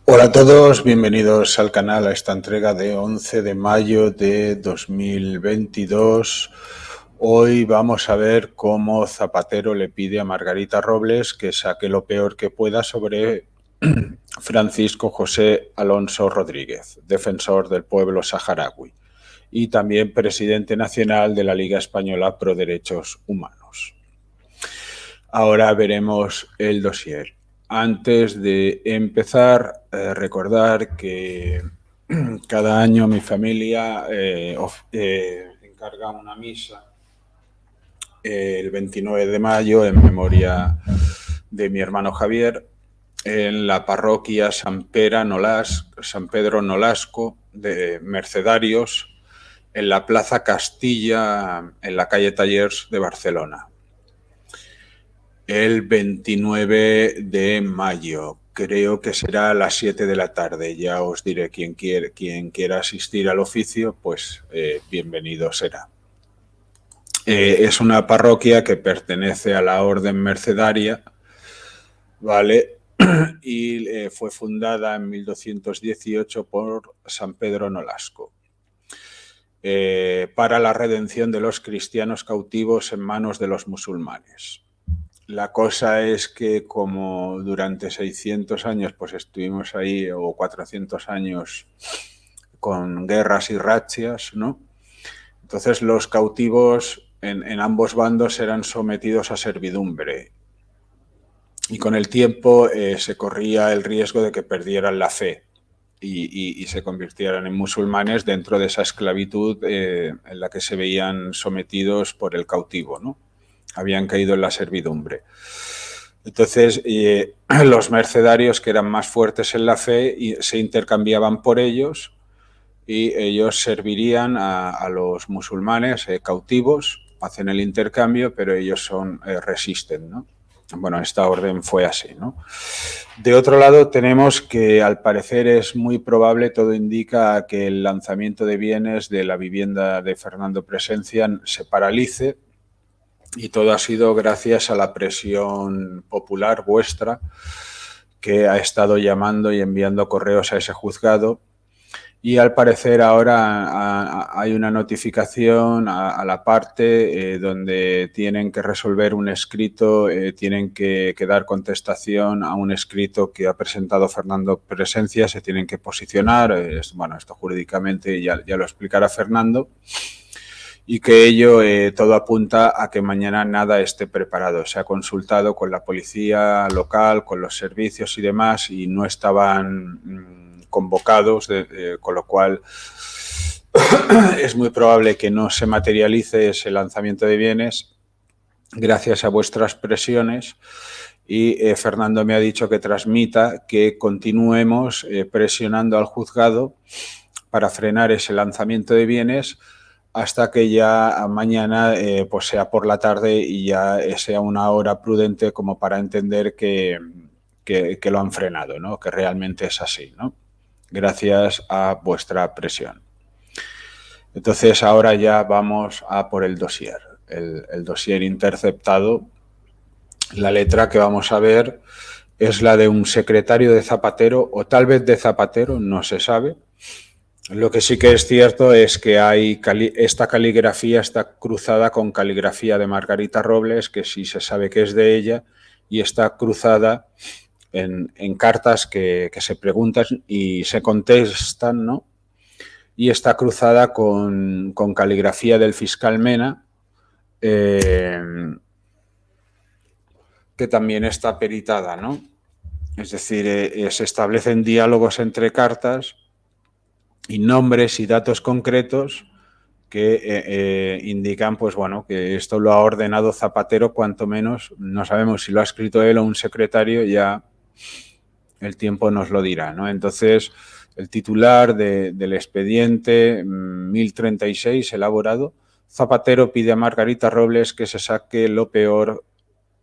Hola a todos, bienvenidos al canal a esta entrega de 11 de mayo de 2022. Hoy vamos a ver cómo Zapatero le pide a Margarita Robles que saque lo peor que pueda sobre Francisco José Alonso Rodríguez, defensor del pueblo saharaui y también presidente nacional de la Liga Española Pro Derechos Humanos. Ahora veremos el dossier. Antes de empezar, recordar que cada año mi familia encarga una misa el 29 de mayo en memoria de mi hermano Javier en la parroquia San Pedro Nolasco de Mercedarios, en la Plaza Castilla, en la calle Tallers de Barcelona. El 29 de mayo, creo que será a las 7 de la tarde. Ya os diré quien quiera asistir al oficio, pues bienvenido será. Es una parroquia que pertenece a la Orden Mercedaria, ¿vale? Y fue fundada en 1218 por San Pedro Nolasco. Para la redención de los cristianos cautivos en manos de los musulmanes. La cosa es que como durante 600 años pues estuvimos ahí, o 400 años, con guerras y razzias, ¿no? Entonces los cautivos en ambos bandos eran sometidos a servidumbre y con el tiempo se corría el riesgo de que perdieran la fe y se convirtieran en musulmanes dentro de esa esclavitud en la que se veían sometidos por el cautivo, ¿no? Habían caído en la servidumbre. Entonces, los mercenarios que eran más fuertes en la fe se intercambiaban por ellos y ellos servirían a los musulmanes cautivos, hacen el intercambio, pero ellos resisten, ¿no? Bueno, esta orden fue así, ¿no? De otro lado, tenemos que al parecer es muy probable, todo indica que el lanzamiento de bienes de la vivienda de Fernando Presencia se paralice, y todo ha sido gracias a la presión popular vuestra, que ha estado llamando y enviando correos a ese juzgado. Y al parecer ahora hay una notificación a la parte donde tienen que resolver un escrito, tienen que dar contestación a un escrito que ha presentado Fernando Presencia, se tienen que posicionar, bueno, esto jurídicamente ya lo explicará Fernando, y que ello todo apunta a que mañana nada esté preparado. Se ha consultado con la policía local, con los servicios y demás, y no estaban convocados, con lo cual es muy probable que no se materialice ese lanzamiento de bienes gracias a vuestras presiones. Y Fernando me ha dicho que transmita que continuemos presionando al juzgado para frenar ese lanzamiento de bienes hasta que ya mañana pues sea por la tarde y ya sea una hora prudente como para entender que lo han frenado, ¿no? Que realmente es así, ¿no? Gracias a vuestra presión. Entonces ahora ya vamos a por el dossier. El dossier interceptado, la letra que vamos a ver es la de un secretario de Zapatero o tal vez de Zapatero, no se sabe. Lo que sí que es cierto es que esta caligrafía está cruzada con caligrafía de Margarita Robles, que sí se sabe que es de ella, y está cruzada en cartas que se preguntan y se contestan, ¿no? Y está cruzada con caligrafía del fiscal Mena, que también está peritada, ¿no? Es decir, se establecen diálogos entre cartas y nombres y datos concretos que indican, pues bueno, que esto lo ha ordenado Zapatero, cuanto menos. No sabemos si lo ha escrito él o un secretario, ya el tiempo nos lo dirá, ¿no? Entonces, el titular del expediente 1036 elaborado, Zapatero pide a Margarita Robles que se saque lo peor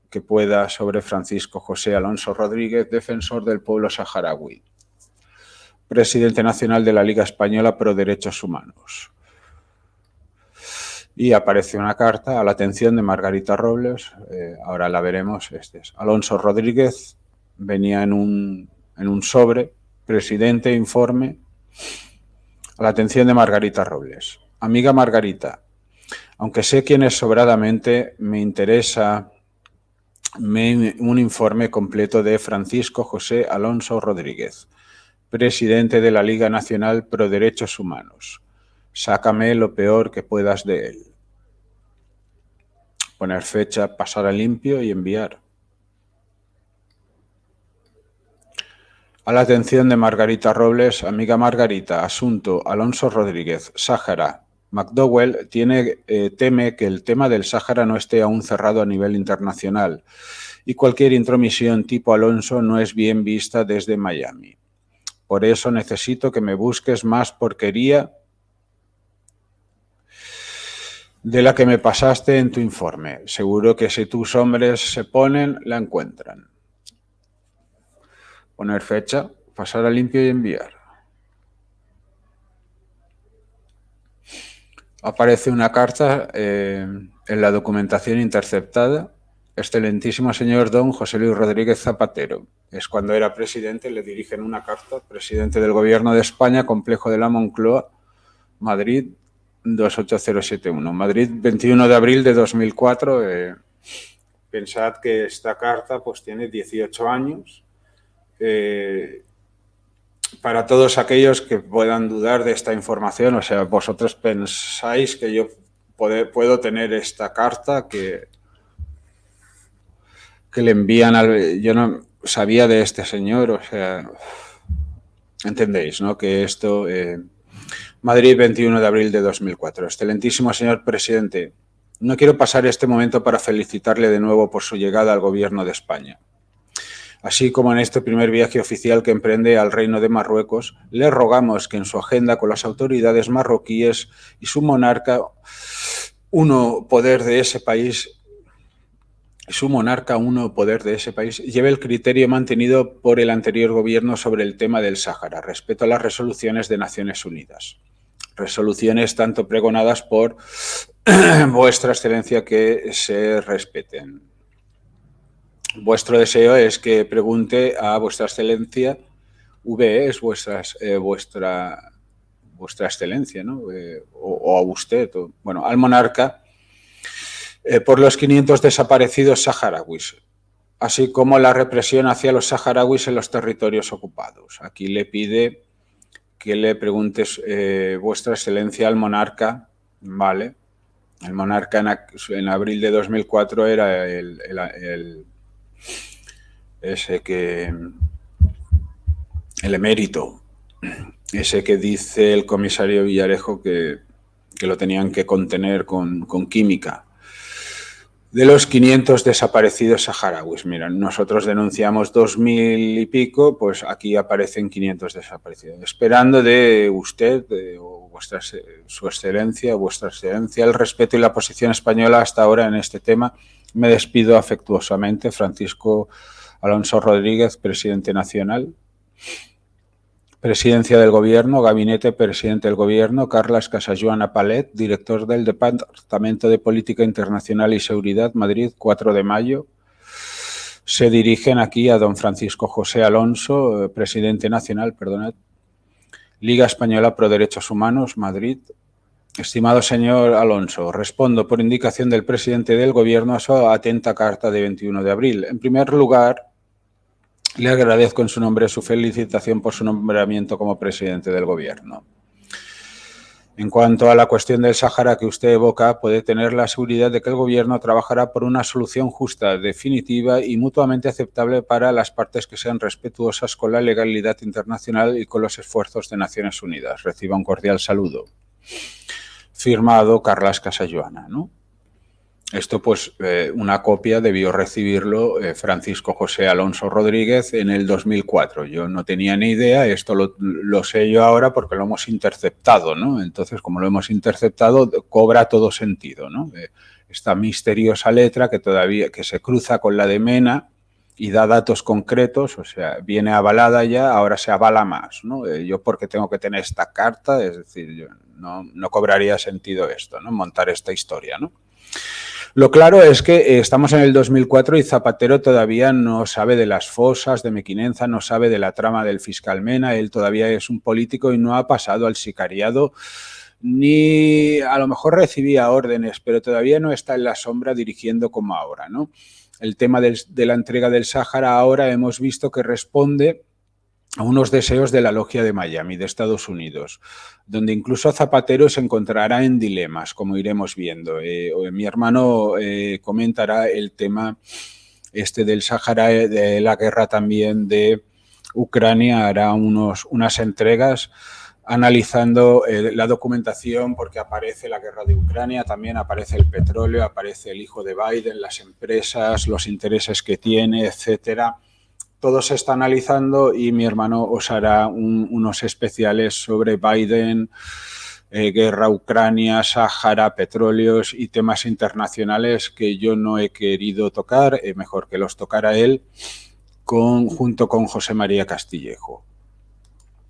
que pueda sobre Francisco José Alonso Rodríguez, defensor del pueblo saharaui, presidente nacional de la Liga Española Pro Derechos Humanos. Y aparece una carta a la atención de Margarita Robles, ahora la veremos. Alonso Rodríguez venía en un sobre Presidente, informe. A la atención de Margarita Robles. Amiga Margarita, aunque sé quién es sobradamente, me interesa un informe completo de Francisco José Alonso Rodríguez, presidente de la Liga Nacional Pro Derechos Humanos. Sácame lo peor que puedas de él. Poner fecha, pasar a limpio y enviar. A la atención de Margarita Robles, amiga Margarita, asunto Alonso Rodríguez, Sáhara. McDowell teme que el tema del Sáhara no esté aún cerrado a nivel internacional y cualquier intromisión tipo Alonso no es bien vista desde Miami. Por eso necesito que me busques más porquería de la que me pasaste en tu informe. Seguro que si tus hombres se ponen, la encuentran. Poner fecha, pasar a limpio y enviar. Aparece una carta en la documentación interceptada. Excelentísimo señor don José Luis Rodríguez Zapatero. Es cuando era presidente, le dirigen una carta, presidente del Gobierno de España, Complejo de la Moncloa, Madrid 28071. Madrid, 21 de abril de 2004. Pensad que esta carta pues tiene 18 años. Para todos aquellos que puedan dudar de esta información, o sea, vosotros pensáis que yo puedo tener esta carta que le envían al... Yo no sabía de este señor, o sea, entendéis, ¿no? Que esto... Madrid, 21 de abril de 2004. Excelentísimo señor presidente, no quiero pasar este momento para felicitarle de nuevo por su llegada al Gobierno de España. Así como en este primer viaje oficial que emprende al Reino de Marruecos, le rogamos que en su agenda con las autoridades marroquíes y su monarca, poder de ese país, lleve el criterio mantenido por el anterior gobierno sobre el tema del Sáhara, respecto a las resoluciones de Naciones Unidas. Resoluciones tanto pregonadas por vuestra excelencia que se respeten. Vuestro deseo es que pregunte a vuestra excelencia, VE es vuestra excelencia, ¿no? O a usted, bueno, al monarca, por los 500 desaparecidos saharauis, así como la represión hacia los saharauis en los territorios ocupados. Aquí le pide que le preguntes vuestra excelencia al monarca, ¿vale? El monarca en abril de 2004 era el emérito, ese que dice el comisario Villarejo que lo tenían que contener con química. De los 500 desaparecidos saharauis, mira, nosotros denunciamos 2.000 y pico, pues aquí aparecen 500 desaparecidos. Esperando de usted, o su excelencia, vuestra excelencia, el respeto y la posición española hasta ahora en este tema, me despido afectuosamente. Francisco Alonso Rodríguez, presidente nacional. Presidencia del Gobierno, Gabinete Presidente del Gobierno, Carles Casajoana Palet, director del Departamento de Política Internacional y Seguridad, Madrid, 4 de mayo. Se dirigen aquí a don Francisco José Alonso, presidente nacional, perdonad. Liga Española Pro Derechos Humanos, Madrid. Estimado señor Alonso, respondo por indicación del presidente del Gobierno a su atenta carta de 21 de abril. En primer lugar, le agradezco en su nombre su felicitación por su nombramiento como presidente del Gobierno. En cuanto a la cuestión del Sáhara que usted evoca, puede tener la seguridad de que el Gobierno trabajará por una solución justa, definitiva y mutuamente aceptable para las partes que sean respetuosas con la legalidad internacional y con los esfuerzos de Naciones Unidas. Reciba un cordial saludo. Firmado Carles Casajoana, ¿no? Esto, pues, una copia debió recibirlo Francisco José Alonso Rodríguez en el 2004. Yo no tenía ni idea, esto lo sé yo ahora porque lo hemos interceptado, ¿no? Entonces, como lo hemos interceptado, cobra todo sentido, ¿no? Esta misteriosa letra que se cruza con la de Mena y da datos concretos, o sea, viene avalada ya, ahora se avala más, ¿no? Yo porque tengo que tener esta carta, es decir, yo no cobraría sentido esto, ¿no? Montar esta historia, ¿no? Lo claro es que estamos en el 2004 y Zapatero todavía no sabe de las fosas de Mequinenza, no sabe de la trama del fiscal Mena, él todavía es un político y no ha pasado al sicariado, ni a lo mejor recibía órdenes, pero todavía no está en la sombra dirigiendo como ahora, ¿no? El tema de la entrega del Sáhara ahora hemos visto que responde a unos deseos de la logia de Miami, de Estados Unidos, donde incluso Zapatero se encontrará en dilemas, como iremos viendo. Mi hermano comentará el tema del Sáhara, de la guerra también de Ucrania, hará unas entregas analizando la documentación, porque aparece la guerra de Ucrania, también aparece el petróleo, aparece el hijo de Biden, las empresas, los intereses que tiene, etcétera. Todo se está analizando y mi hermano os hará unos especiales sobre Biden, guerra, Ucrania, Sáhara, petróleos y temas internacionales que yo no he querido tocar, mejor que los tocara él, junto con José María Castillejo.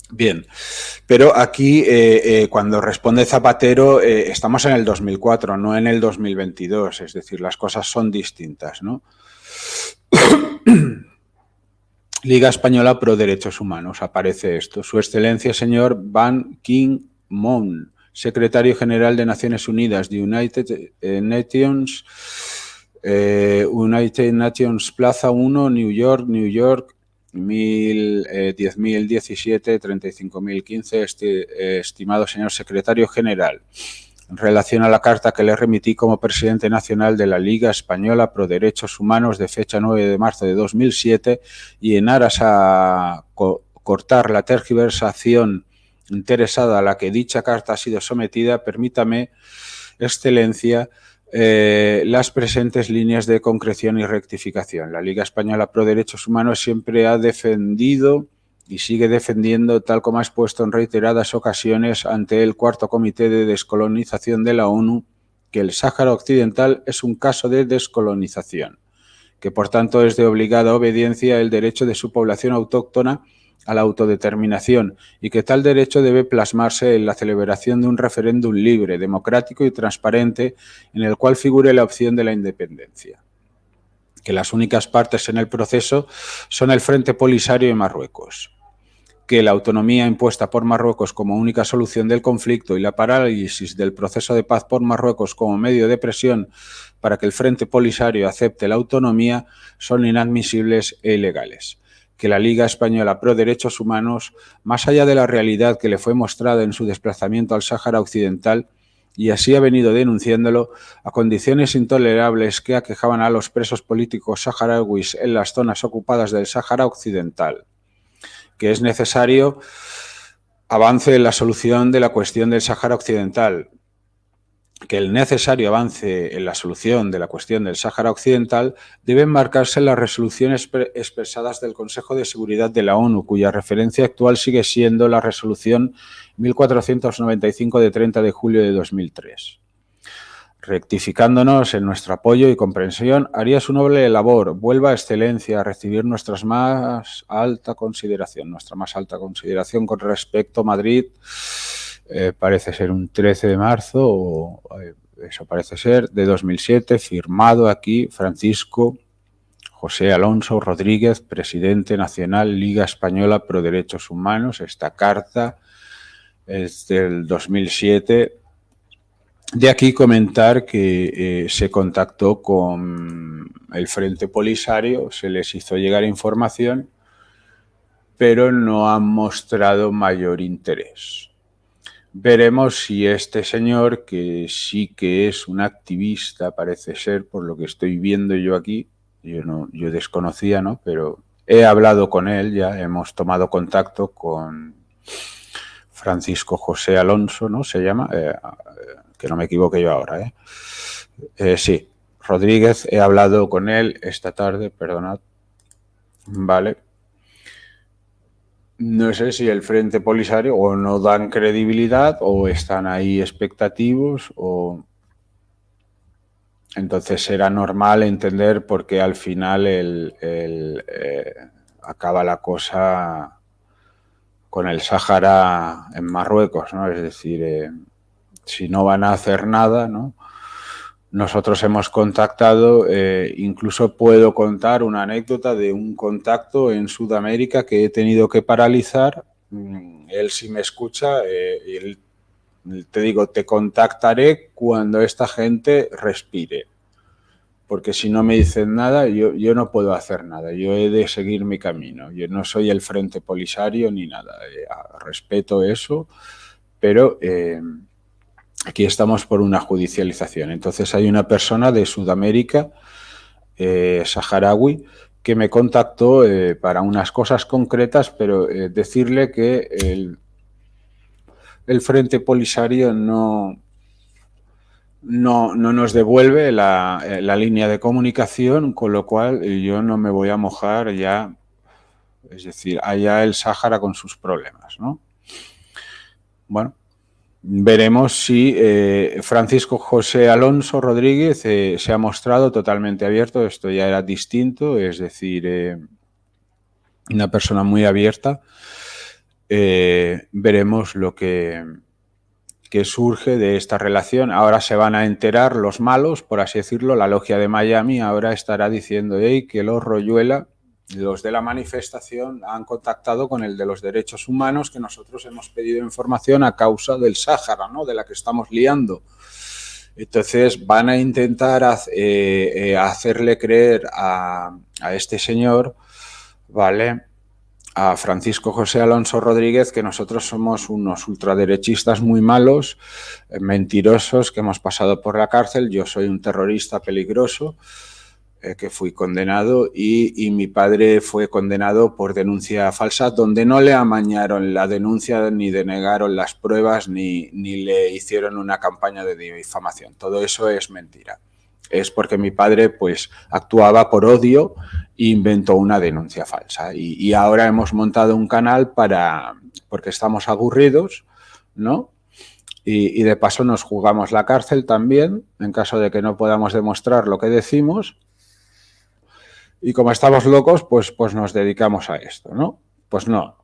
Bien, pero aquí cuando responde Zapatero estamos en el 2004, no en el 2022, es decir, las cosas son distintas, ¿no? Liga Española Pro Derechos Humanos, aparece esto. Su Excelencia, señor Ban Ki-moon, secretario general de Naciones Unidas, de United Nations Plaza 1, New York, 10.017, 35.015, estimado señor secretario general. En relación a la carta que le remití como presidente nacional de la Liga Española Pro Derechos Humanos de fecha 9 de marzo de 2007 y en aras a cortar la tergiversación interesada a la que dicha carta ha sido sometida, permítame, Excelencia, las presentes líneas de concreción y rectificación. La Liga Española Pro Derechos Humanos siempre ha defendido y sigue defendiendo, tal como ha expuesto en reiteradas ocasiones ante el Cuarto Comité de Descolonización de la ONU, que el Sáhara Occidental es un caso de descolonización, que por tanto es de obligada obediencia el derecho de su población autóctona a la autodeterminación y que tal derecho debe plasmarse en la celebración de un referéndum libre, democrático y transparente en el cual figure la opción de la independencia. Que las únicas partes en el proceso son el Frente Polisario y Marruecos. Que la autonomía impuesta por Marruecos como única solución del conflicto y la parálisis del proceso de paz por Marruecos como medio de presión para que el Frente Polisario acepte la autonomía son inadmisibles e ilegales. Que la Liga Española Pro Derechos Humanos, más allá de la realidad que le fue mostrada en su desplazamiento al Sáhara Occidental, y así ha venido denunciándolo, a condiciones intolerables que aquejaban a los presos políticos saharauis en las zonas ocupadas del Sáhara Occidental, que es necesario avance en la solución de la cuestión del Sáhara Occidental, que el necesario avance en la solución de la cuestión del Sáhara Occidental debe enmarcarse en las resoluciones expresadas del Consejo de Seguridad de la ONU, cuya referencia actual sigue siendo la resolución 1495 de 30 de julio de 2003. Rectificándonos en nuestro apoyo y comprensión, haría su noble labor. Vuelva, Excelencia, a recibir nuestra más alta consideración con respecto a Madrid. Parece ser un 13 de marzo, o eso parece ser, de 2007, firmado aquí Francisco José Alonso Rodríguez, presidente nacional Liga Española Pro Derechos Humanos. Esta carta es del 2007. De aquí comentar que se contactó con el Frente Polisario, se les hizo llegar información, pero no han mostrado mayor interés. Veremos si este señor, que sí que es un activista, parece ser, por lo que estoy viendo yo aquí, yo desconocía, ¿no? Pero he hablado con él, ya hemos tomado contacto con Francisco José Alonso, ¿no? Se llama, que no me equivoque yo ahora, sí, Rodríguez, he hablado con él esta tarde, perdonad, vale. No sé si el Frente Polisario o no dan credibilidad o están ahí expectativos o... Entonces será normal entender por qué al final acaba la cosa con el Sáhara en Marruecos, ¿no? Es decir, si no van a hacer nada, ¿no? nosotros hemos contactado, incluso puedo contar una anécdota de un contacto en Sudamérica que he tenido que paralizar. Él, si me escucha, él, te digo, te contactaré cuando esta gente respire. Porque si no me dicen nada, yo no puedo hacer nada. Yo he de seguir mi camino. Yo no soy el Frente Polisario ni nada. Respeto eso, pero aquí estamos por una judicialización. Entonces hay una persona de Sudamérica, saharaui, que me contactó para unas cosas concretas, pero decirle que el Frente Polisario no nos devuelve la línea de comunicación, con lo cual yo no me voy a mojar ya, es decir, allá el Sáhara con sus problemas, ¿no? Bueno, veremos si Francisco José Alonso Rodríguez se ha mostrado totalmente abierto. Esto ya era distinto, es decir, una persona muy abierta. Veremos lo que surge de esta relación. Ahora se van a enterar los malos, por así decirlo. La logia de Miami ahora estará diciendo que los Royuela, los de la manifestación, han contactado con el de los derechos humanos, que nosotros hemos pedido información a causa del Sáhara, ¿no?, de la que estamos liando. Entonces van a intentar hacerle creer a este señor, ¿vale?, a Francisco José Alonso Rodríguez, que nosotros somos unos ultraderechistas muy malos, mentirosos, que hemos pasado por la cárcel. Yo soy un terrorista peligroso, que fui condenado, y mi padre fue condenado por denuncia falsa, donde no le amañaron la denuncia, ni denegaron las pruebas, ni le hicieron una campaña de difamación. Todo eso es mentira. Es porque mi padre, pues, actuaba por odio e inventó una denuncia falsa. Y ahora hemos montado un canal porque estamos aburridos, ¿no? Y de paso nos jugamos la cárcel también, en caso de que no podamos demostrar lo que decimos. Y como estamos locos, pues nos dedicamos a esto, ¿no? Pues no.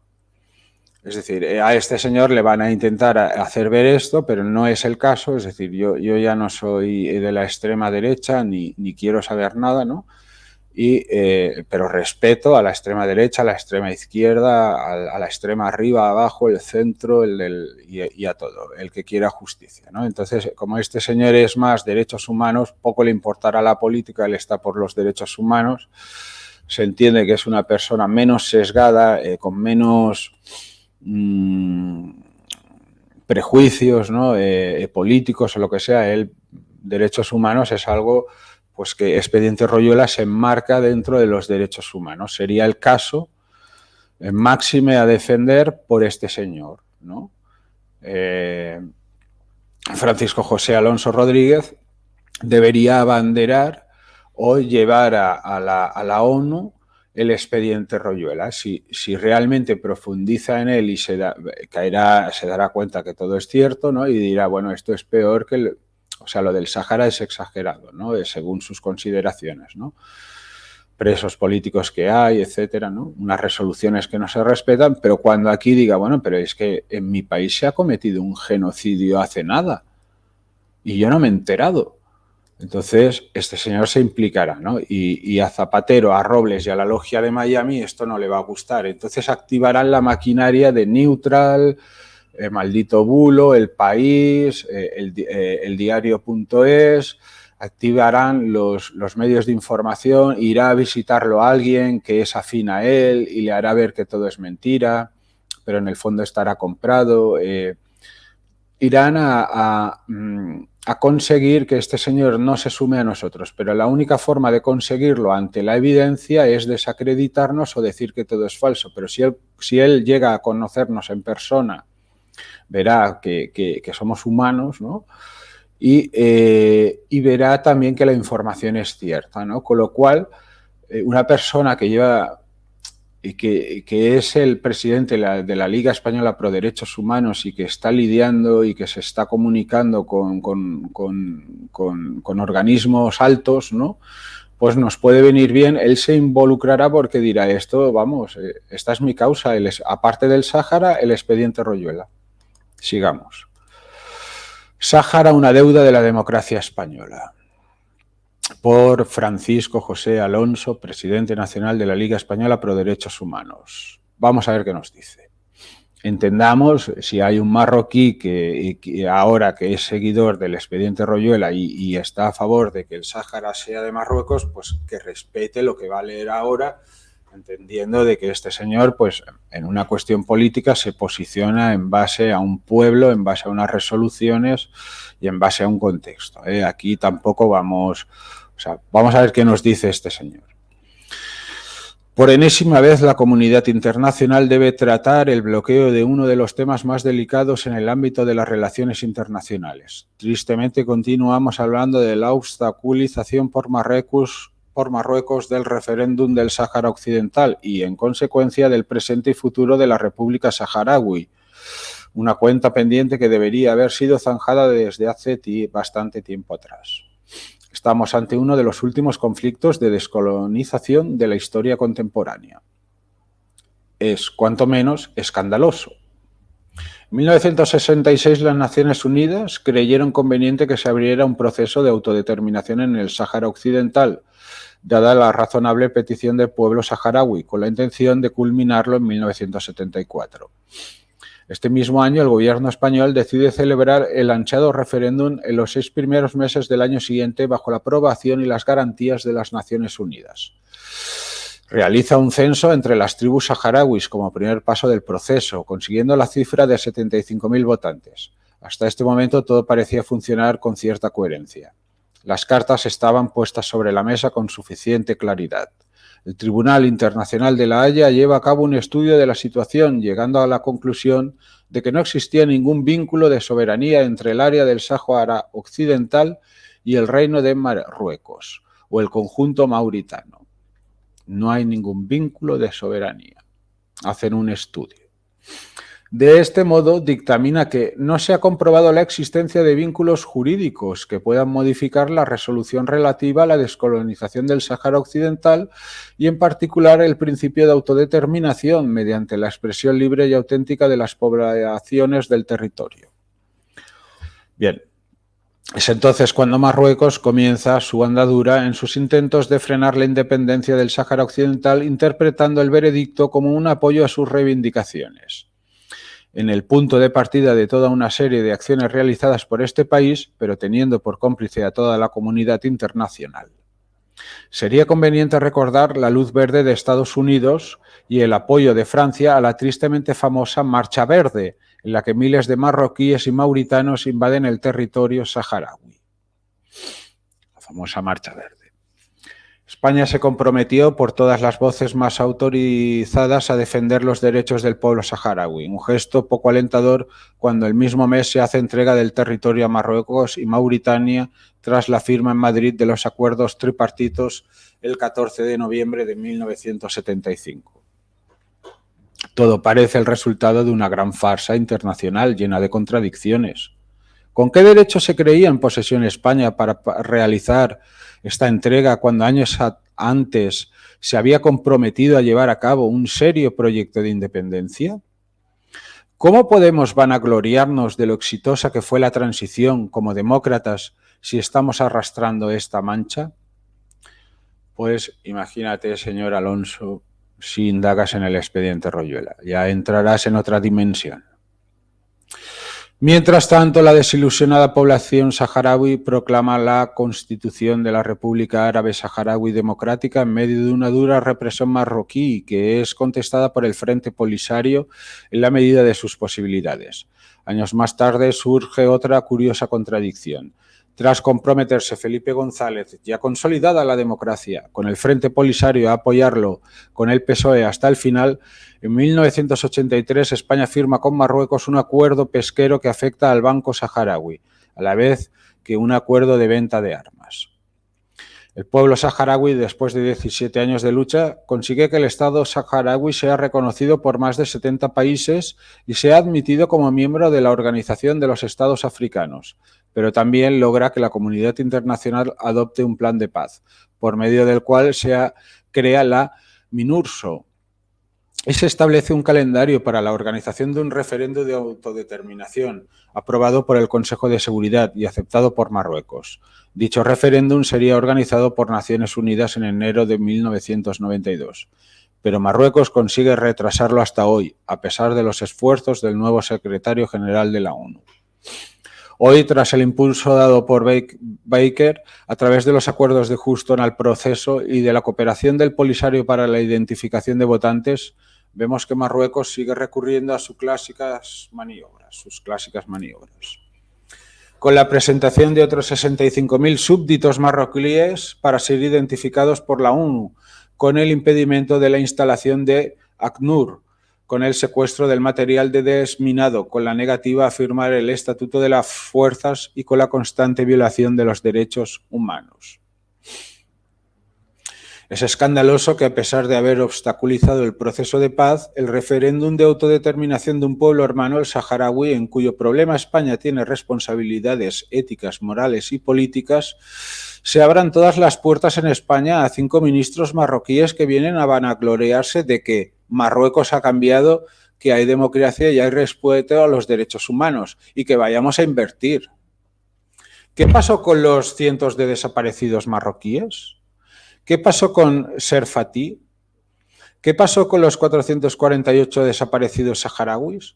Es decir, a este señor le van a intentar hacer ver esto, pero no es el caso. Es decir, yo ya no soy de la extrema derecha, ni quiero saber nada, ¿no? Pero respeto a la extrema derecha, a la extrema izquierda, a la extrema arriba, abajo, el centro, y a todo, el que quiera justicia, ¿no? Entonces, como este señor es más derechos humanos, poco le importará la política, él está por los derechos humanos. Se entiende que es una persona menos sesgada, con menos prejuicios, ¿no?, políticos o lo que sea. Él, derechos humanos es algo, pues, que Expediente Royuela se enmarca dentro de los derechos humanos. Sería el caso máxime a defender por este señor, ¿no? Francisco José Alonso Rodríguez debería abanderar o llevar a la ONU el Expediente Royuela. Si realmente profundiza en él y se dará cuenta que todo es cierto, ¿no?, y dirá, bueno, esto es peor que lo del Sáhara es exagerado, ¿no?, según sus consideraciones, ¿no? Presos políticos que hay, etcétera, ¿no?, unas resoluciones que no se respetan, pero cuando aquí diga, bueno, pero es que en mi país se ha cometido un genocidio hace nada y yo no me he enterado. Entonces, este señor se implicará, ¿no? Y a Zapatero, a Robles y a la logia de Miami esto no le va a gustar. Entonces activarán la maquinaria de Neutral, Maldito Bulo, El País, el Diario.es, activarán los medios de información, irá a visitarlo a alguien que es afín a él y le hará ver que todo es mentira, pero en el fondo estará comprado. Irán a conseguir que este señor no se sume a nosotros, pero la única forma de conseguirlo ante la evidencia es desacreditarnos o decir que todo es falso. Pero si él llega a conocernos en persona, verá que somos humanos, ¿no?, y verá también que la información es cierta, ¿no? Con lo cual, una persona que lleva y que es el presidente de la Liga Española Pro Derechos Humanos y que está lidiando y que se está comunicando con organismos altos, ¿no?, pues nos puede venir bien. Él se involucrará porque dirá, esto, vamos, esta es mi causa, aparte del Sáhara, el Expediente Royuela. Sigamos. Sáhara, una deuda de la democracia española. por Francisco José Alonso, presidente nacional de la Liga Española Pro Derechos Humanos. Vamos a ver qué nos dice. Entendamos, si hay un marroquí que ahora que es seguidor del expediente Royuela y está a favor de que el Sáhara sea de Marruecos, pues que respete lo que va a leer ahora, entendiendo de que este señor, pues en una cuestión política se posiciona en base a un pueblo, en base a unas resoluciones y en base a un contexto. Aquí tampoco vamos a ver qué nos dice este señor. Por enésima vez, la comunidad internacional debe tratar el bloqueo de uno de los temas más delicados en el ámbito de las relaciones internacionales. Tristemente, continuamos hablando de la obstaculización por Marruecos del referéndum del Sáhara Occidental y, en consecuencia, del presente y futuro de la República Saharaui. Una cuenta pendiente que debería haber sido zanjada desde hace bastante tiempo atrás. Estamos ante uno de los últimos conflictos de descolonización de la historia contemporánea. Es, cuanto menos, escandaloso. En 1966 las Naciones Unidas creyeron conveniente que se abriera un proceso de autodeterminación en el Sáhara Occidental, dada la razonable petición del pueblo saharaui, con la intención de culminarlo en 1974. Este mismo año, el gobierno español decide celebrar el ansiado referéndum en los 6 primeros meses del año siguiente bajo la aprobación y las garantías de las Naciones Unidas. Realiza un censo entre las tribus saharauis como primer paso del proceso, consiguiendo la cifra de 75.000 votantes. Hasta este momento todo parecía funcionar con cierta coherencia. Las cartas estaban puestas sobre la mesa con suficiente claridad. El Tribunal Internacional de La Haya lleva a cabo un estudio de la situación, llegando a la conclusión de que no existía ningún vínculo de soberanía entre el área del Sáhara Occidental y el Reino de Marruecos o el conjunto mauritano. No hay ningún vínculo de soberanía. Hacen un estudio. De este modo, dictamina que no se ha comprobado la existencia de vínculos jurídicos que puedan modificar la resolución relativa a la descolonización del Sáhara Occidental y, en particular, el principio de autodeterminación mediante la expresión libre y auténtica de las poblaciones del territorio. Bien, es entonces cuando Marruecos comienza su andadura en sus intentos de frenar la independencia del Sáhara Occidental, interpretando el veredicto como un apoyo a sus reivindicaciones. En el punto de partida de toda una serie de acciones realizadas por este país, pero teniendo por cómplice a toda la comunidad internacional. Sería conveniente recordar la luz verde de Estados Unidos y el apoyo de Francia a la tristemente famosa Marcha Verde, en la que miles de marroquíes y mauritanos invaden el territorio saharaui. La famosa Marcha Verde. España se comprometió por todas las voces más autorizadas a defender los derechos del pueblo saharaui, un gesto poco alentador cuando el mismo mes se hace entrega del territorio a Marruecos y Mauritania tras la firma en Madrid de los acuerdos tripartitos el 14 de noviembre de 1975. Todo parece el resultado de una gran farsa internacional llena de contradicciones. ¿Con qué derecho se creía en posesión España para realizar esta entrega cuando años antes se había comprometido a llevar a cabo un serio proyecto de independencia? ¿Cómo podemos vanagloriarnos de lo exitosa que fue la transición como demócratas si estamos arrastrando esta mancha? Pues imagínate, señor Alonso, si indagas en el expediente Royuela, ya entrarás en otra dimensión. Mientras tanto, la desilusionada población saharaui proclama la constitución de la República Árabe Saharaui Democrática en medio de una dura represión marroquí que es contestada por el Frente Polisario en la medida de sus posibilidades. Años más tarde surge otra curiosa contradicción. Tras comprometerse Felipe González, ya consolidada la democracia, con el Frente Polisario a apoyarlo con el PSOE hasta el final, en 1983 España firma con Marruecos un acuerdo pesquero que afecta al Banco Saharaui, a la vez que un acuerdo de venta de armas. El pueblo saharaui, después de 17 años de lucha, consigue que el Estado saharaui sea reconocido por más de 70 países y sea admitido como miembro de la Organización de los Estados Africanos, pero también logra que la comunidad internacional adopte un plan de paz, por medio del cual se crea la MINURSO, y se establece un calendario para la organización de un referendo de autodeterminación aprobado por el Consejo de Seguridad y aceptado por Marruecos. Dicho referéndum sería organizado por Naciones Unidas en enero de 1992, pero Marruecos consigue retrasarlo hasta hoy, a pesar de los esfuerzos del nuevo secretario general de la ONU. Hoy, tras el impulso dado por Baker a través de los acuerdos de Houston al proceso y de la cooperación del Polisario para la identificación de votantes, vemos que Marruecos sigue recurriendo a sus clásicas maniobras. Con la presentación de otros 65.000 súbditos marroquíes para ser identificados por la ONU, con el impedimento de la instalación de ACNUR, con el secuestro del material de desminado, con la negativa a firmar el Estatuto de las Fuerzas y con la constante violación de los derechos humanos. Es escandaloso que, a pesar de haber obstaculizado el proceso de paz, el referéndum de autodeterminación de un pueblo hermano, el saharaui, en cuyo problema España tiene responsabilidades éticas, morales y políticas, se abran todas las puertas en España a 5 ministros marroquíes que vienen a vanagloriarse de que Marruecos ha cambiado, que hay democracia y hay respeto a los derechos humanos y que vayamos a invertir. ¿Qué pasó con los cientos de desaparecidos marroquíes? ¿Qué pasó con Serfati? ¿Qué pasó con los 448 desaparecidos saharauis?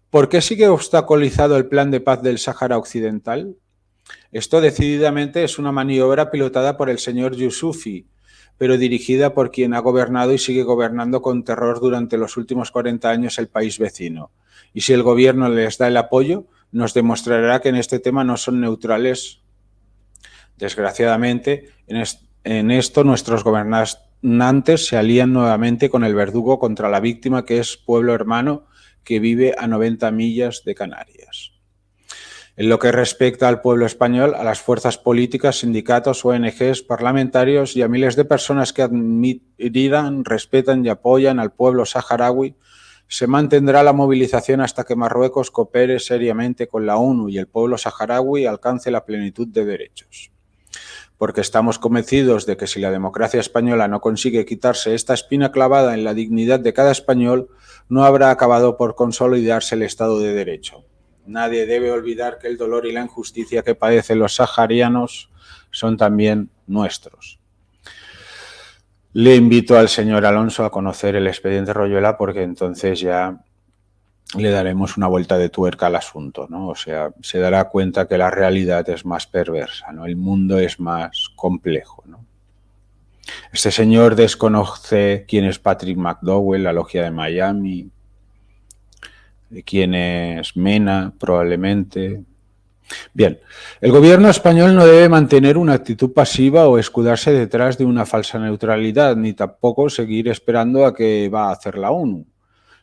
¿Por qué sigue obstaculizado el plan de paz del Sáhara Occidental? Esto decididamente es una maniobra pilotada por el señor Youssoufi, pero dirigida por quien ha gobernado y sigue gobernando con terror durante los últimos 40 años el país vecino. Y si el gobierno les da el apoyo, nos demostrará que en este tema no son neutrales. Desgraciadamente, en esto nuestros gobernantes se alían nuevamente con el verdugo contra la víctima, que es pueblo hermano que vive a 90 millas de Canarias. En lo que respecta al pueblo español, a las fuerzas políticas, sindicatos, ONGs, parlamentarios y a miles de personas que admiran, respetan y apoyan al pueblo saharaui, se mantendrá la movilización hasta que Marruecos coopere seriamente con la ONU y el pueblo saharaui alcance la plenitud de derechos. Porque estamos convencidos de que si la democracia española no consigue quitarse esta espina clavada en la dignidad de cada español, no habrá acabado por consolidarse el Estado de Derecho. Nadie debe olvidar que el dolor y la injusticia que padecen los saharianos son también nuestros. Le invito al señor Alonso a conocer el expediente Royuela, porque entonces ya le daremos una vuelta de tuerca al asunto, ¿no? O sea, se dará cuenta que la realidad es más perversa, ¿no? El mundo es más complejo, ¿no? Este señor desconoce quién es Patrick McDowell, la logia de Miami, quién es Mena, probablemente. Bien, el gobierno español no debe mantener una actitud pasiva o escudarse detrás de una falsa neutralidad, ni tampoco seguir esperando a que va a hacer la ONU,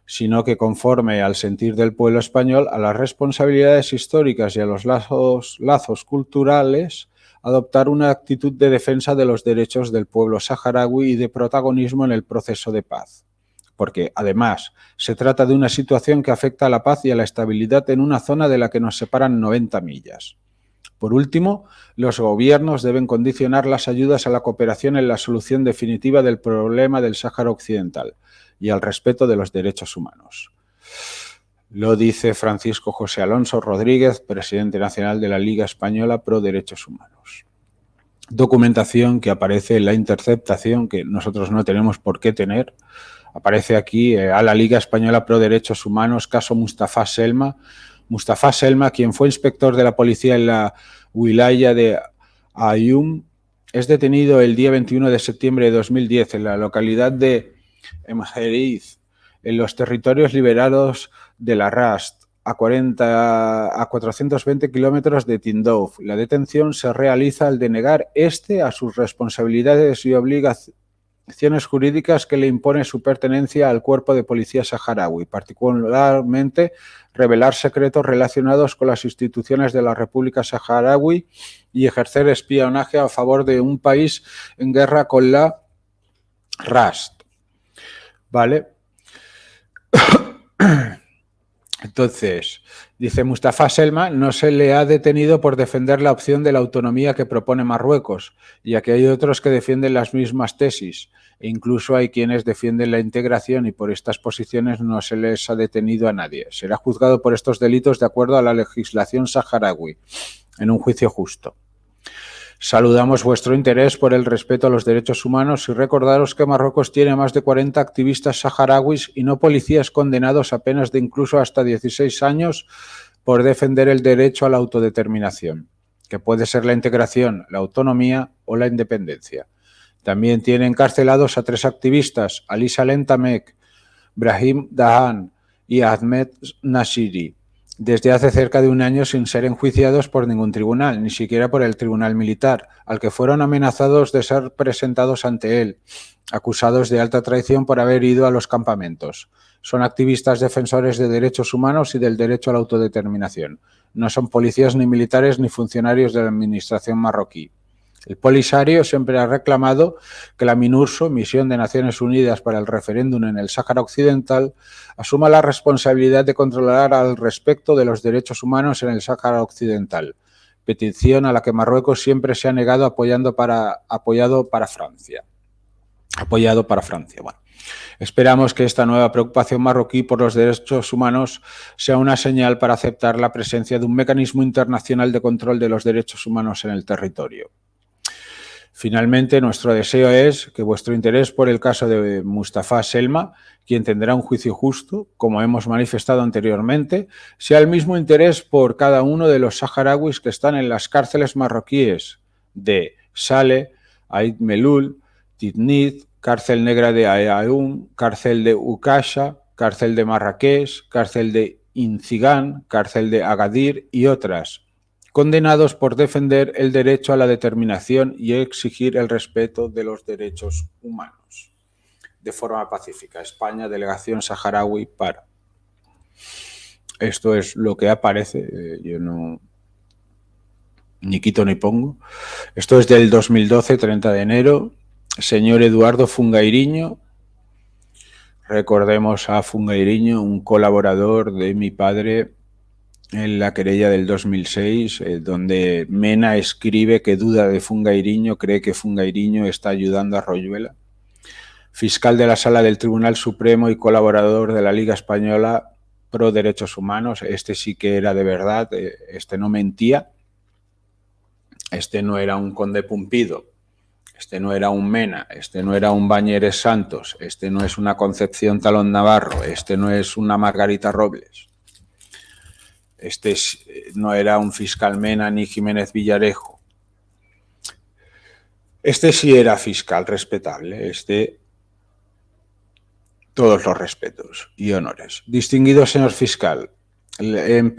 sino que, conforme al sentir del pueblo español, a las responsabilidades históricas y a los lazos culturales, adoptar una actitud de defensa de los derechos del pueblo saharaui y de protagonismo en el proceso de paz. Porque, además, se trata de una situación que afecta a la paz y a la estabilidad en una zona de la que nos separan 90 millas. Por último, los gobiernos deben condicionar las ayudas a la cooperación en la solución definitiva del problema del Sáhara Occidental y al respeto de los derechos humanos. Lo dice Francisco José Alonso Rodríguez, presidente nacional de la Liga Española Pro Derechos Humanos. Documentación que aparece en la interceptación, que nosotros no tenemos por qué tener. Aparece aquí a la Liga Española Pro Derechos Humanos, caso Mustafa Selma. Mustafa Selma, quien fue inspector de la policía en la wilaya de Aaiún, es detenido el día 21 de septiembre de 2010 en la localidad de Emjeriz, en los territorios liberados de la Rast, a 420 kilómetros de Tindouf. La detención se realiza al denegar a sus responsabilidades y obligaciones jurídicas que le impone su pertenencia al cuerpo de policía saharaui, particularmente revelar secretos relacionados con las instituciones de la República Saharaui y ejercer espionaje a favor de un país en guerra con la Rast. ¿Vale? Entonces, dice Mustafa Selma, no se le ha detenido por defender la opción de la autonomía que propone Marruecos, ya que hay otros que defienden las mismas tesis, e incluso hay quienes defienden la integración y por estas posiciones no se les ha detenido a nadie. Será juzgado por estos delitos de acuerdo a la legislación saharaui, en un juicio justo. Saludamos vuestro interés por el respeto a los derechos humanos y recordaros que Marruecos tiene más de 40 activistas saharauis y no policías condenados a penas de incluso hasta 16 años por defender el derecho a la autodeterminación, que puede ser la integración, la autonomía o la independencia. También tiene encarcelados a 3 activistas, Ali Salem Tamek, Brahim Dahan y Ahmed Nasiri, desde hace cerca de un año sin ser enjuiciados por ningún tribunal, ni siquiera por el tribunal militar, al que fueron amenazados de ser presentados ante él, acusados de alta traición por haber ido a los campamentos. Son activistas defensores de derechos humanos y del derecho a la autodeterminación. No son policías ni militares ni funcionarios de la administración marroquí. El Polisario siempre ha reclamado que la MINURSO, Misión de Naciones Unidas para el Referéndum en el Sáhara Occidental, asuma la responsabilidad de controlar al respecto de los derechos humanos en el Sáhara Occidental, petición a la que Marruecos siempre se ha negado apoyado para Francia. Bueno, esperamos que esta nueva preocupación marroquí por los derechos humanos sea una señal para aceptar la presencia de un mecanismo internacional de control de los derechos humanos en el territorio. Finalmente, nuestro deseo es que vuestro interés por el caso de Mustafa Selma, quien tendrá un juicio justo, como hemos manifestado anteriormente, sea el mismo interés por cada uno de los saharauis que están en las cárceles marroquíes de Saleh, Aid Melul, Tidnit, cárcel negra de Ayaun, cárcel de Ukasha, cárcel de Marrakech, cárcel de Incigán, cárcel de Agadir y otras, condenados por defender el derecho a la determinación y exigir el respeto de los derechos humanos. De forma pacífica. España, delegación saharaui para. Esto es lo que aparece, yo no ni quito ni pongo. Esto es del 2012, 30 de enero. Señor Eduardo Fungairiño. Recordemos a Fungairiño, un colaborador de mi padre en la querella del 2006, donde Mena escribe que duda de Fungairiño, cree que Fungairiño está ayudando a Royuela. Fiscal de la Sala del Tribunal Supremo y colaborador de la Liga Española Pro Derechos Humanos. Este sí que era de verdad, este no mentía. Este no era un Conde Pumpido, este no era un Mena, este no era un Bañeres Santos, este no es una Concepción Talón Navarro, este no es una Margarita Robles. Este no era un fiscal Mena ni Jiménez Villarejo. Este sí era fiscal respetable, todos los respetos y honores. Distinguido señor fiscal, en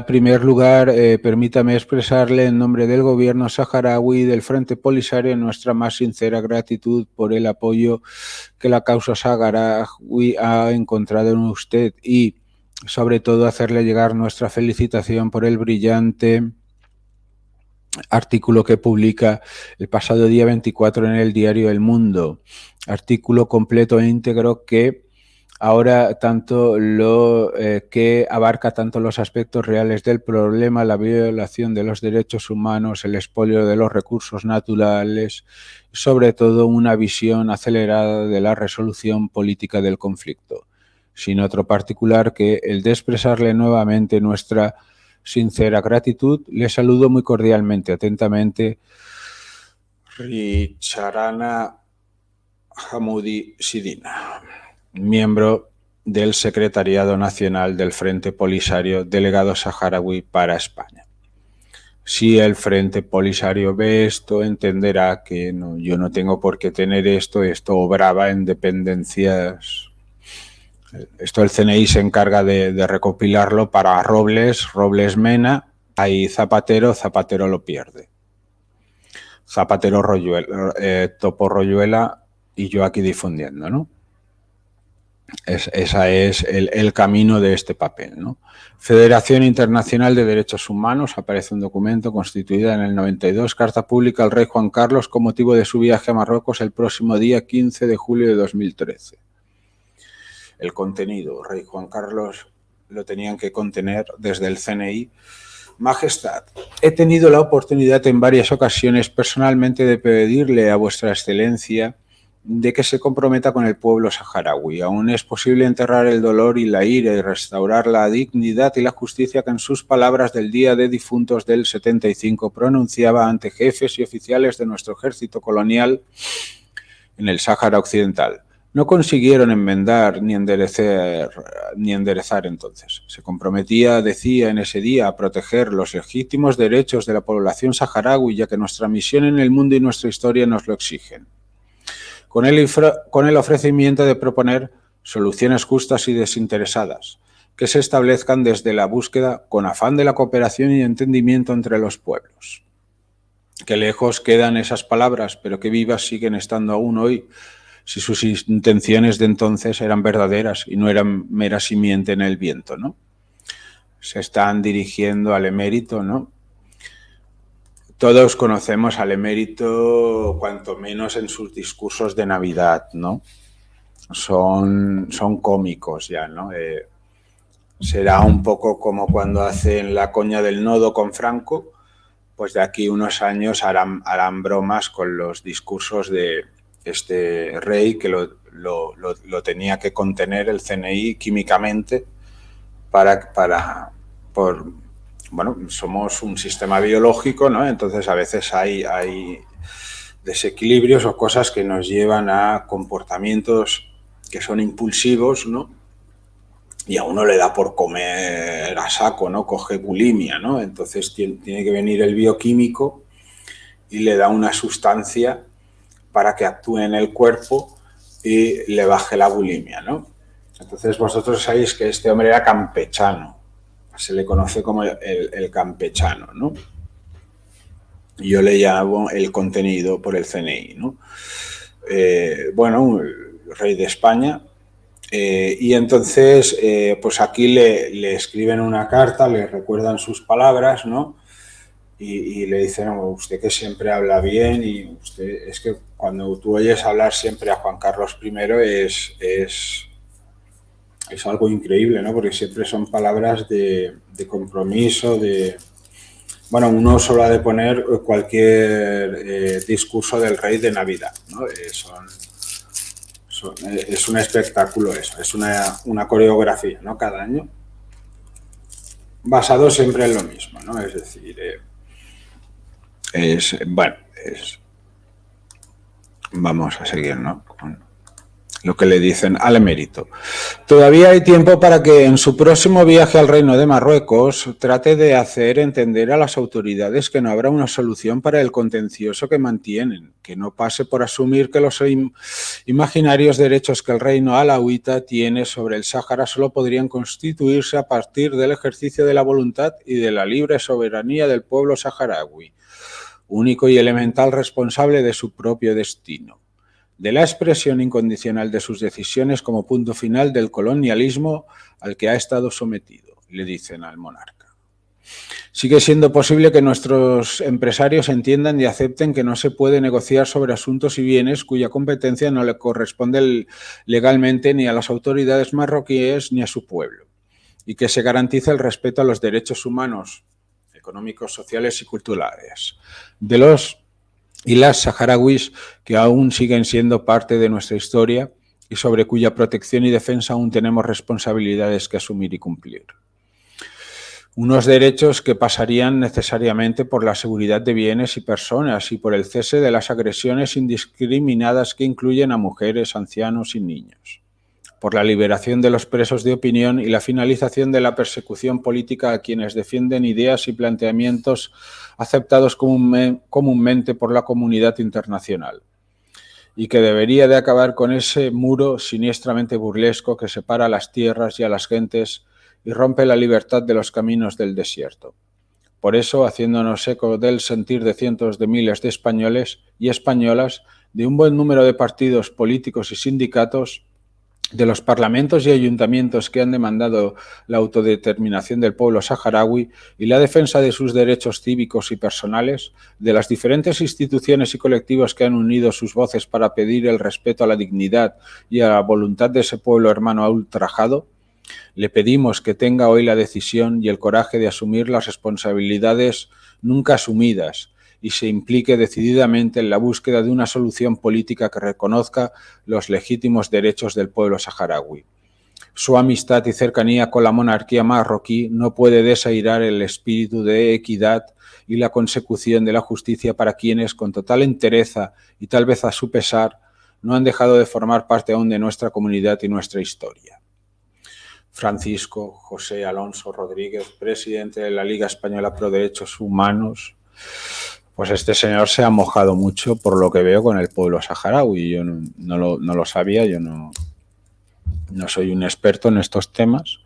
primer lugar, permítame expresarle en nombre del gobierno saharaui y del Frente Polisario nuestra más sincera gratitud por el apoyo que la causa saharaui ha encontrado en usted y, sobre todo, hacerle llegar nuestra felicitación por el brillante artículo que publica el pasado día 24 en el diario El Mundo. Artículo completo e íntegro que ahora que abarca tanto los aspectos reales del problema, la violación de los derechos humanos, el expolio de los recursos naturales, sobre todo una visión acelerada de la resolución política del conflicto. Sin otro particular que el de expresarle nuevamente nuestra sincera gratitud, le saludo muy cordialmente, atentamente, Richarana Hamoudi Sidina, miembro del Secretariado Nacional del Frente Polisario, delegado saharaui para España. Si el Frente Polisario ve esto, entenderá que yo no tengo por qué tener esto obraba en dependencias. Esto el CNI se encarga de recopilarlo para Robles Mena, ahí Zapatero lo pierde. Zapatero Topo Royuela y yo aquí difundiendo, ¿no? Ese es el camino de este papel, ¿no? Federación Internacional de Derechos Humanos, aparece un documento constituida en el 92, carta pública al rey Juan Carlos con motivo de su viaje a Marruecos el próximo día 15 de julio de 2013. El contenido, rey Juan Carlos lo tenían que contener desde el CNI. Majestad, he tenido la oportunidad en varias ocasiones personalmente de pedirle a vuestra excelencia de que se comprometa con el pueblo saharaui. Aún es posible enterrar el dolor y la ira y restaurar la dignidad y la justicia que en sus palabras del Día de Difuntos del 75 pronunciaba ante jefes y oficiales de nuestro ejército colonial en el Sáhara Occidental. No consiguieron enmendar ni enderezar entonces. Se comprometía, decía en ese día, a proteger los legítimos derechos de la población saharaui, ya que nuestra misión en el mundo y nuestra historia nos lo exigen. Con el ofrecimiento de proponer soluciones justas y desinteresadas, que se establezcan desde la búsqueda con afán de la cooperación y entendimiento entre los pueblos. Que lejos quedan esas palabras, pero que vivas siguen estando aún hoy, si sus intenciones de entonces eran verdaderas y no eran mera simiente en el viento, ¿no? Se están dirigiendo al emérito, ¿no? Todos conocemos al emérito, cuanto menos en sus discursos de Navidad, ¿no? Son cómicos ya, ¿no? Será un poco como cuando hacen la coña del nodo con Franco, pues de aquí unos años harán bromas con los discursos de este rey que lo tenía que contener el CNI químicamente bueno, somos un sistema biológico, ¿no? Entonces a veces hay desequilibrios o cosas que nos llevan a comportamientos que son impulsivos, ¿no? Y a uno le da por comer a saco, ¿no? Coge bulimia, ¿no? Entonces tiene que venir el bioquímico y le da una sustancia para que actúe en el cuerpo y le baje la bulimia, ¿no? Entonces vosotros sabéis que este hombre era campechano, se le conoce como el campechano, ¿no? Yo le llamo el contenido por el CNI, ¿no? Bueno, el rey de España, y entonces pues aquí le escriben una carta, le recuerdan sus palabras, ¿no? Y le dicen, no, usted que siempre habla bien, y usted, es que cuando tú oyes hablar siempre a Juan Carlos I es algo increíble, ¿no? Porque siempre son palabras de compromiso, bueno, uno solo ha de poner cualquier discurso del rey de Navidad, ¿no? Es un espectáculo eso, es una coreografía, ¿no? Cada año, basado siempre en lo mismo, ¿no? Es decir, vamos a seguir, ¿no? Con lo que le dicen al emérito. Todavía hay tiempo para que en su próximo viaje al Reino de Marruecos trate de hacer entender a las autoridades que no habrá una solución para el contencioso que mantienen, que no pase por asumir que los imaginarios derechos que el reino alauita tiene sobre el Sáhara solo podrían constituirse a partir del ejercicio de la voluntad y de la libre soberanía del pueblo saharaui, único y elemental responsable de su propio destino, de la expresión incondicional de sus decisiones como punto final del colonialismo al que ha estado sometido, le dicen al monarca. Sigue siendo posible que nuestros empresarios entiendan y acepten que no se puede negociar sobre asuntos y bienes cuya competencia no le corresponde legalmente ni a las autoridades marroquíes ni a su pueblo, y que se garantice el respeto a los derechos humanos, económicos, sociales y culturales de los y las saharauis que aún siguen siendo parte de nuestra historia y sobre cuya protección y defensa aún tenemos responsabilidades que asumir y cumplir. Unos derechos que pasarían necesariamente por la seguridad de bienes y personas y por el cese de las agresiones indiscriminadas que incluyen a mujeres, ancianos y niños, por la liberación de los presos de opinión y la finalización de la persecución política a quienes defienden ideas y planteamientos aceptados comúnmente por la comunidad internacional, y que debería de acabar con ese muro siniestramente burlesco que separa a las tierras y a las gentes y rompe la libertad de los caminos del desierto. Por eso, haciéndonos eco del sentir de cientos de miles de españoles y españolas, de un buen número de partidos políticos y sindicatos, de los parlamentos y ayuntamientos que han demandado la autodeterminación del pueblo saharaui y la defensa de sus derechos cívicos y personales, de las diferentes instituciones y colectivos que han unido sus voces para pedir el respeto a la dignidad y a la voluntad de ese pueblo hermano ultrajado, Le pedimos que tenga hoy la decisión y el coraje de asumir las responsabilidades nunca asumidas y se implique decididamente en la búsqueda de una solución política que reconozca los legítimos derechos del pueblo saharaui. Su amistad y cercanía con la monarquía marroquí no puede desairar el espíritu de equidad y la consecución de la justicia para quienes, con total entereza y tal vez a su pesar, no han dejado de formar parte aún de nuestra comunidad y nuestra historia. Francisco José Alonso Rodríguez, presidente de la Liga Española Pro Derechos Humanos. Pues este señor se ha mojado mucho, por lo que veo, con el pueblo saharaui. Yo no lo sabía, yo no soy un experto en estos temas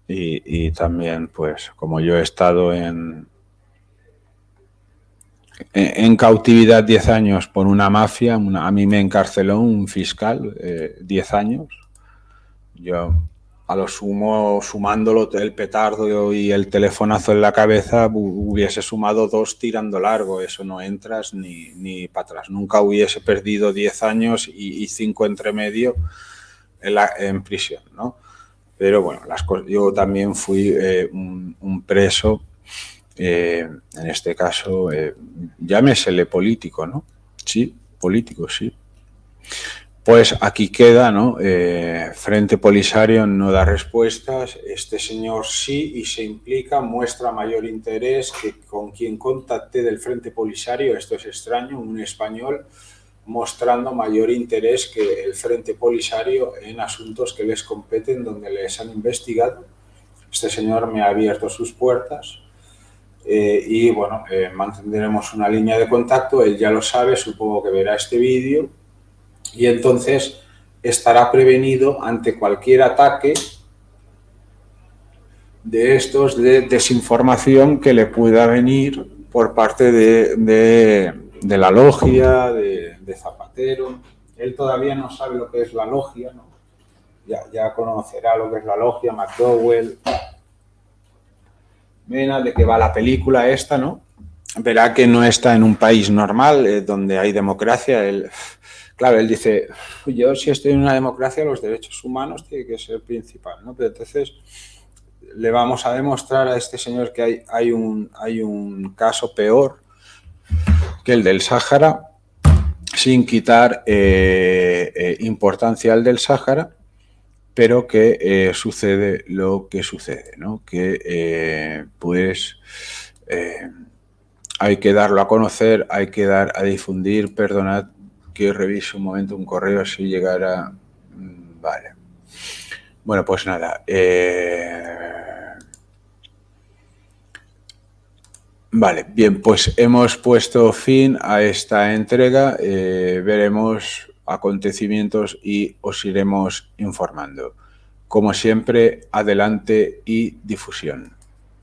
y también, pues, como yo he estado en cautividad 10 años por una mafia, a mí me encarceló un fiscal 10 años. Yo, a lo sumo, sumándolo el petardo y el telefonazo en la cabeza, hubiese sumado 2 tirando largo. Eso no entras ni para atrás. Nunca hubiese perdido 10 años y 5 entre medio en prisión, ¿no? Pero bueno, yo también fui un preso, en este caso, llámesele político, ¿no? Sí, político, sí. Pues aquí queda, ¿no? Frente Polisario no da respuestas, este señor sí y se implica, muestra mayor interés que con quien contacté del Frente Polisario, esto es extraño, un español, mostrando mayor interés que el Frente Polisario en asuntos que les competen, donde les han investigado. Este señor me ha abierto sus puertas y bueno, mantendremos una línea de contacto, él ya lo sabe, supongo que verá este vídeo y entonces estará prevenido ante cualquier ataque de estos de desinformación que le pueda venir por parte de la logia, de Zapatero. Él todavía no sabe lo que es la logia, ¿no? Ya conocerá lo que es la logia, McDowell. Mena, de que va la película esta, ¿no? Verá que no está en un país normal, donde hay democracia. Claro, él dice, yo si estoy en una democracia, los derechos humanos tienen que ser principal, ¿no? Pero entonces le vamos a demostrar a este señor que hay un caso peor que el del Sáhara, sin quitar importancia al del Sáhara, pero que sucede lo que sucede, ¿no? Que pues hay que darlo a conocer, hay que dar a difundir. Perdonad que revise un momento un correo si llegara. Vale. Bueno, pues nada. Vale, bien, pues hemos puesto fin a esta entrega. Veremos acontecimientos y os iremos informando. Como siempre, adelante y difusión.